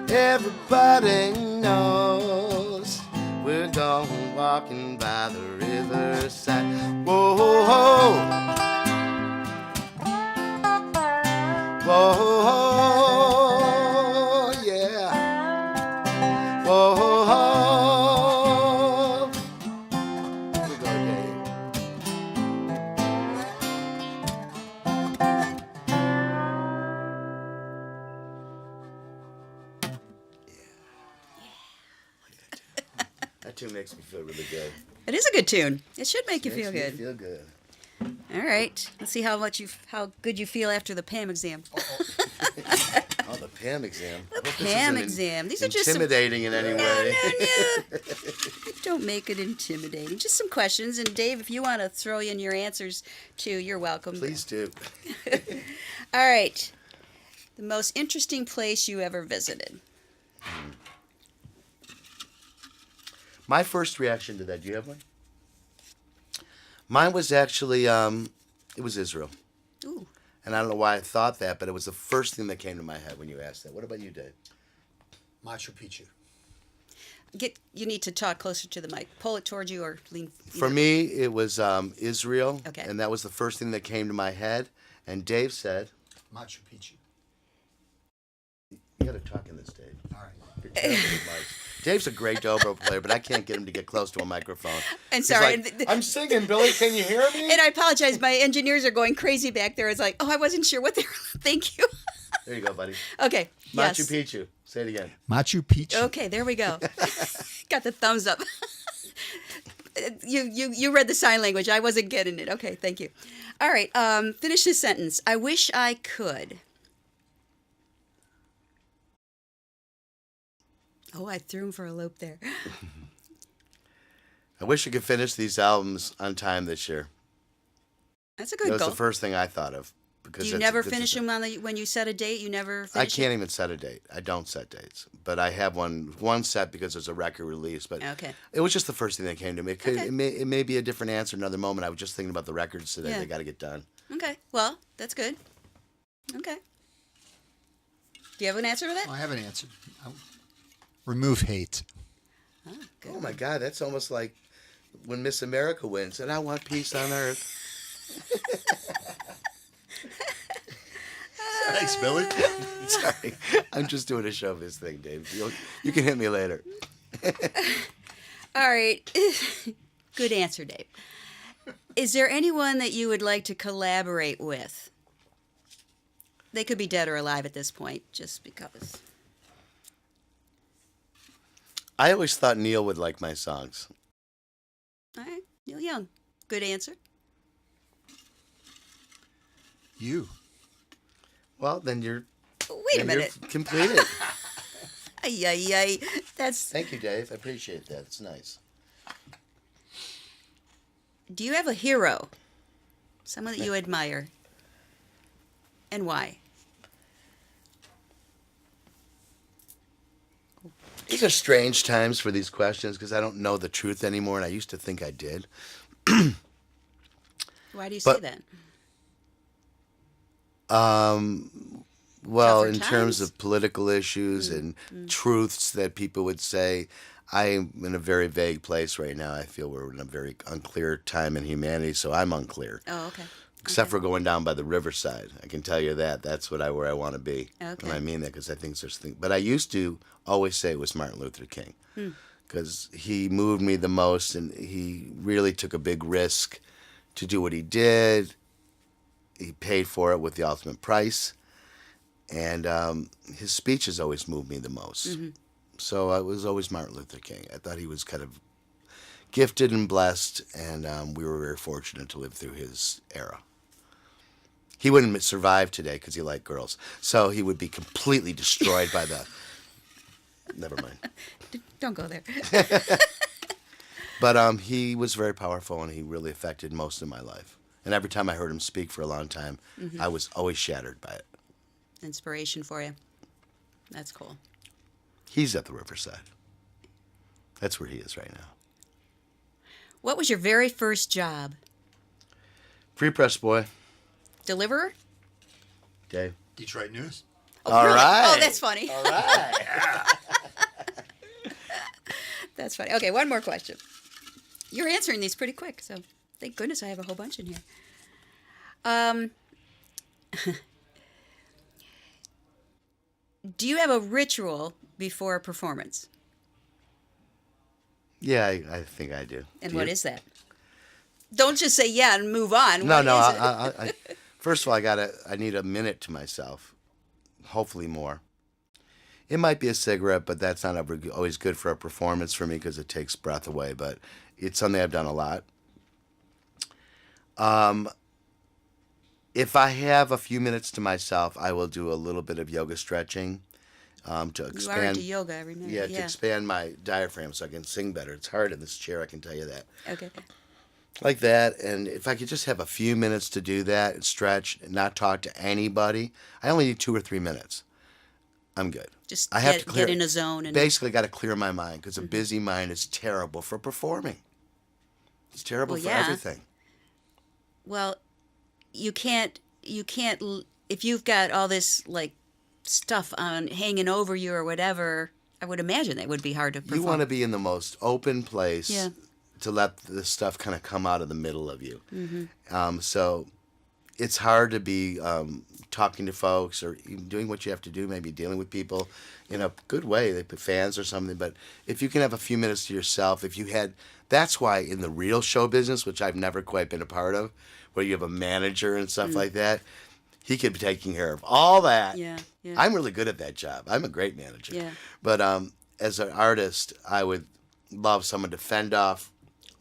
everybody knows we're going walking by the riverside. Whoa, whoa, whoa. Whoa, whoa, yeah. Whoa, whoa. Here we go, Dave. That tune makes me feel really good. It is a good tune. It should make you feel Makes me good. feel good. All right. Let's see how good you feel after the Pam exam. Oh, the Pam exam. The I hope this Pam isn't exam. These are just some... intimidating in any way. No. Don't make it intimidating. Just some questions. And Dave, if you want to throw in your answers too, you're welcome. Please do. All right. The most interesting place you ever visited? My first reaction to that, do you have one? Mine was actually, it was Israel. Ooh. And I don't know why I thought that, but it was the first thing that came to my head when you asked that. What about you, Dave? Machu Picchu. You need to talk closer to the mic. Pull it towards you or lean. For me, it was Israel. Okay. And that was the first thing that came to my head. And Dave said... Machu Picchu. You got to talk in this, Dave. All right. You're terrible with mics. Dave's a great dobro player, but I can't get him to get close to a microphone. And He's sorry. like, I'm singing, Billy. Can you hear me? And I apologize. My engineers are going crazy back there. It's like, oh, I wasn't sure what they were. Thank you. There you go, buddy. Okay. Machu Yes. Picchu. Say it again. Machu Picchu. Okay, there we go. Got the thumbs up. You read the sign language. I wasn't getting it. Okay, thank you. All right. Finish this sentence. I wish I could. Oh, I threw him for a loop there. I wish I could finish these albums on time this year. That's a That good was goal. the first thing I thought of. Because Do you never finish them when you set a date? You never I finish can't even set a date. I don't set dates. But I have one set because there's a record release. But Okay. it was just the first thing that came to me. Okay. It may be a different answer another moment. I was just thinking about the records today. Yeah. They got to get done. Okay. Well, that's good. Okay. Do you have an answer to that? I have an answer. Remove hate. Oh, good. Oh, my God. That's almost like when Miss America wins. And I want peace on earth. Thanks, Billy. Sorry. I'm just doing a showbiz thing, Dave. You can hit me later. All right. Good answer, Dave. Is there anyone that you would like to collaborate with? They could be dead or alive at this point, just because. I always thought Neil would like my songs. All right, Neil Young. Good answer. You. Well, then you're Wait a minute. completed. Ay, ay, ay. That's. Thank you, Dave. I appreciate that. It's nice. Do you have a hero? Someone that you admire? And why? These are strange times for these questions because I don't know the truth anymore, and I used to think I did. Why do you say that? Well, Tougher in terms times? of political issues and truths that people would say, I'm in a very vague place right now. I feel we're in a very unclear time in humanity, so I'm unclear. Oh, okay. Except for going down by the riverside. I can tell you that. That's where I want to be. Okay. And I mean that because I think there's things. But I used to always say it was Martin Luther King. Because he moved me the most, and he really took a big risk to do what he did. He paid for it with the ultimate price. And his speeches always moved me the most. So it was always Martin Luther King. I thought he was kind of gifted and blessed, and we were very fortunate to live through his era. He wouldn't survive today because he liked girls. So he would be completely destroyed by the... Never mind. Don't go there. But he was very powerful, and he really affected most of my life. And every time I heard him speak for a long time, I was always shattered by it. Inspiration for you. That's cool. He's at the Riverside. That's where he is right now. What was your very first job? Free Press Boy. Deliverer? Dave. Detroit News. All really? right. Oh, that's funny. All right. That's funny. Okay, one more question. You're answering these pretty quick, so thank goodness I have a whole bunch in here. Do you have a ritual before a performance? Yeah, I think I do. And Do what you? is that? Don't just say yeah and move on. No, What no. is it? First of all, I need a minute to myself. Hopefully more. It might be a cigarette, but that's not always good for a performance for me because it takes breath away. But it's something I've done a lot. If I have a few minutes to myself, I will do a little bit of yoga stretching to expand. You are into yoga, I remember. Yeah, to expand my diaphragm so I can sing better. It's hard in this chair, I can tell you that. Okay. Like that, and if I could just have a few minutes to do that and stretch and not talk to anybody, I only need 2 or 3 minutes. I'm good. Just I have to get in a zone. And basically got to clear my mind because a busy mind is terrible for performing. It's terrible for everything. Well, you can't, if you've got all this, like, stuff on hanging over you or whatever, I would imagine that would be hard to perform. You want to be in the most open place Yeah. to let this stuff kind of come out of the middle of you. So it's hard to be talking to folks or even doing what you have to do, maybe dealing with people in a good way, they put fans or something. But if you can have a few minutes to yourself, that's why in the real show business, which I've never quite been a part of, where you have a manager and stuff like that, he could be taking care of all that. Yeah. I'm really good at that job. I'm a great manager. Yeah. But as an artist, I would love someone to fend off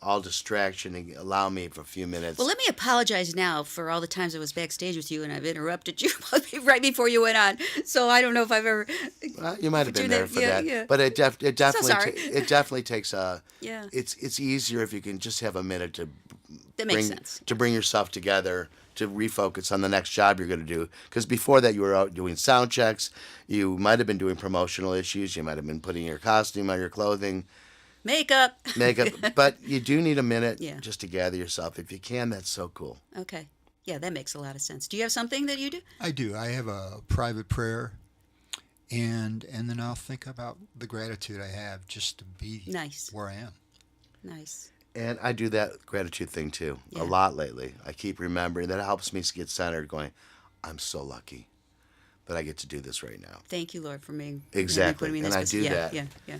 all distraction and allow me for a few minutes. Well, let me apologize now for all the times I was backstage with you and I've interrupted you right before you went on. So I don't know if I've ever. Well, you might have been there for that. Yeah. But it definitely sorry. it definitely takes Yeah. It's easier if you can just have a minute to That makes sense. to bring yourself together, to refocus on the next job you're going to do. Because before that, you were out doing sound checks. You might have been doing promotional issues. You might have been putting your costume on your clothing. Makeup. But you do need a minute Yeah. just to gather yourself. If you can, that's so cool. Okay. Yeah, that makes a lot of sense. Do you have something that you do? I do. I have a private prayer, and then I'll think about the gratitude I have just to be Nice. where I am. Nice. And I do that gratitude thing too Yeah. a lot lately. I keep remembering that. It helps me get centered, going, I'm so lucky that I get to do this right now. Thank you, Lord, for me. Exactly. Putting me in And this I position. do that. Yeah.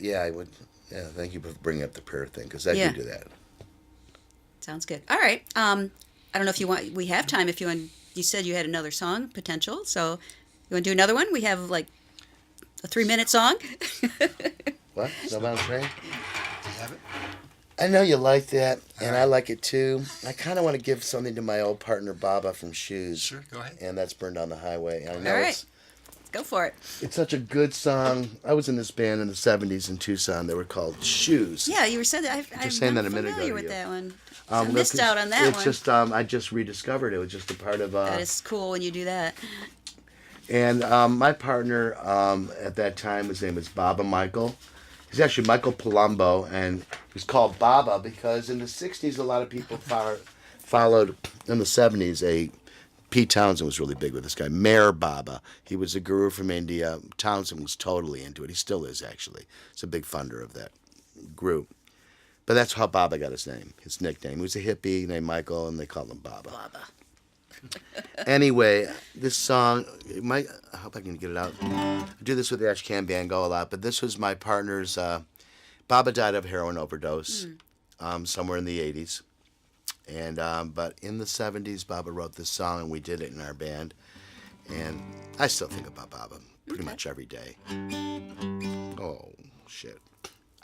Yeah, I would. Yeah, thank you for bringing up the prayer thing, because I Yeah. do that. Sounds good. All right. I don't know if you want. We have time. If you want, you said you had another song potential. So you want to do another one? We have like a 3-minute song. What? Snowbound Train? Do you have it? I know you like that, and All I right. like it too. I kind of want to give something to my old partner Baba from Shoes. Sure, go ahead. And that's Burned on the Highway. I know All right. it's Go for it. it's such a good song. I was in this band in the '70s in Tucson. They were called Shoes. Yeah, you were saying that. I'm saying not that a minute familiar ago with to you. that one. No, I missed 'cause out on that it's one. just I just rediscovered it. It was just a part of. That is cool when you do that. And my partner at that time, his name was Baba Michael. He's actually Michael Palumbo, and he's called Baba because in the '60s, a lot of people followed. In the '70s, Pete Townsend was really big with this guy, Mayor Baba. He was a guru from India. Townsend was totally into it. He still is, actually. He's a big funder of that group. But that's how Baba got his name, his nickname. He was a hippie named Michael, and they called him Baba. Baba. Anyway, this song, I hope I can get it out. I do this with Ashcan Vangogh a lot, but this was my partner's. Baba died of heroin overdose somewhere in the 80s. And but in the 70s, Baba wrote this song, and we did it in our band. And I still think about Baba pretty much every day. Oh, shit.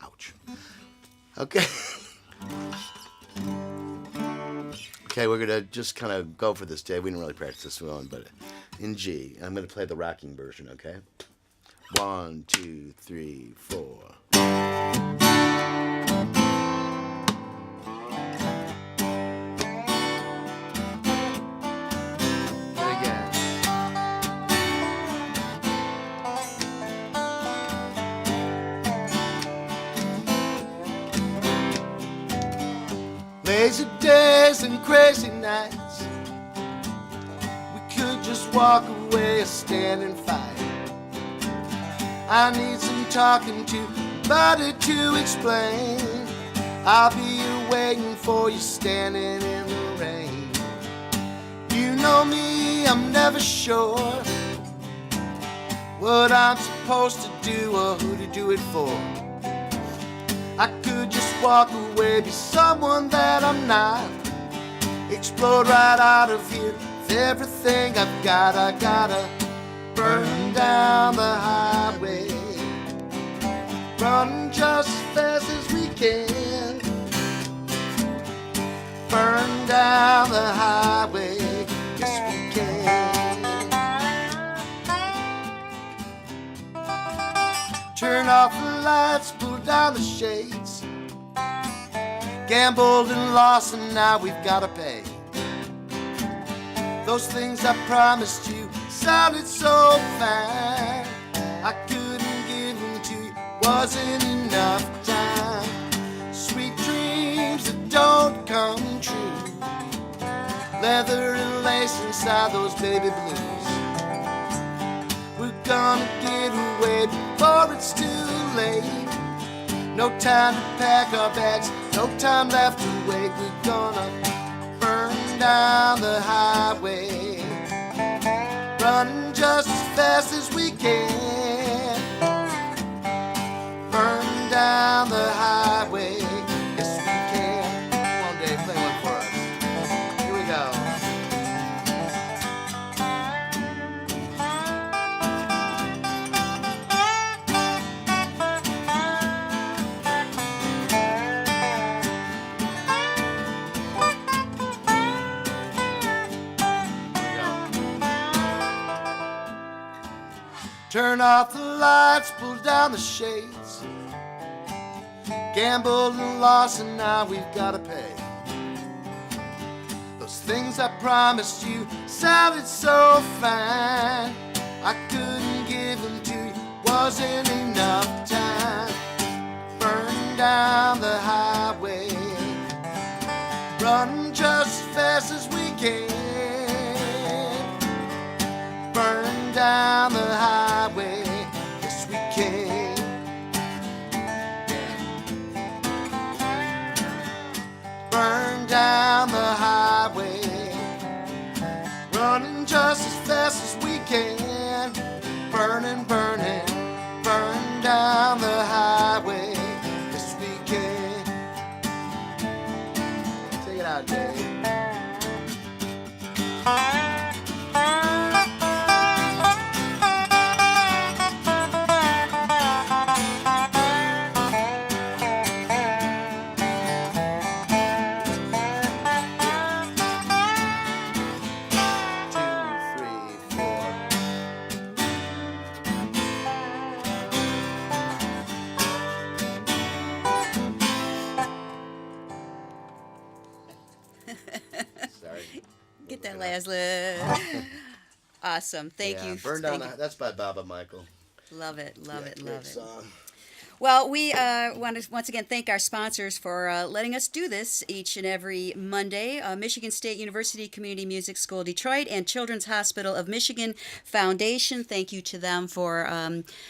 Ouch. Okay. Okay, we're going to just kind of go for this, Dave. We didn't really practice this one, but in G. I'm going to play the rocking version, okay? 1, 2, 3, 4. Again. Lazy days and crazy nights. We could just walk away or stand and fight. I need some talking to, buddy, to explain. I'll be here waiting for you, standing in the rain. You know me, I'm never sure what I'm supposed to do or who to do it for. I could just walk away, be someone that I'm not. Explode right out of here with everything I've got. I gotta burn down the highway, run just as fast as we can. Burn down the highway, yes we can. Turn off the lights, pull down the shades. Gambled and lost and now we've gotta pay. Those things I promised you sounded so fine. I couldn't give them to you, wasn't enough time. Sweet dreams that don't come true. Leather and lace inside those baby blues. We're gonna get away before it's too late. No time to pack our bags, no time left to wait. We're gonna burn down the highway, running just as fast as we can. Burn down the highway, yes we can. Come on, Dave, play one for us. Here we go. Turn off the lights, pull down the shades. Gambled and lost and now we've gotta pay. Those things I promised you sounded so fine. I couldn't give them to you, wasn't enough time. Burn down the highway, run just as fast as we can. Burn down the highway, yes we can. Burn down the highway, running just as fast as we can. Burning, burning, burn down the highway, yes Lazarus. Awesome. Thank Yeah, you. Burned on a, that's by Baba Michael. Love it, love it, Great love it. song. Well, we want to once again thank our sponsors for letting us do this each and every Monday. Michigan State University Community Music School Detroit and Children's Hospital of Michigan Foundation. Thank you to them for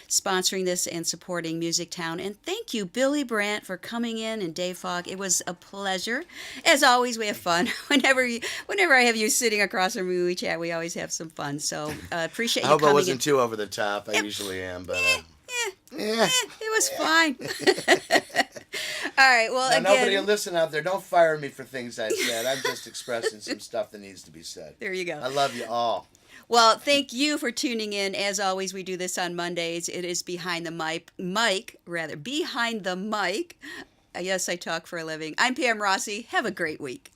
sponsoring this and supporting MusicTown. And thank you, Billy Brandt, for coming in, and Dave Falk. It was a pleasure. As always, we have fun. Whenever I have you sitting across from me, we chat, we always have some fun. So appreciate I you hope coming I wasn't in. too over the top. I usually am, but yeah. It was fine. All right. Well, Now, again, nobody will listen out there. Don't fire me for things I said. I'm just expressing some stuff that needs to be said. there you go. I love you all. Well, thank you for tuning in. As always, we do this on Mondays. It is Behind the Behind the Mic. Yes, I talk for a living. I'm Pam Rossi. Have a great week.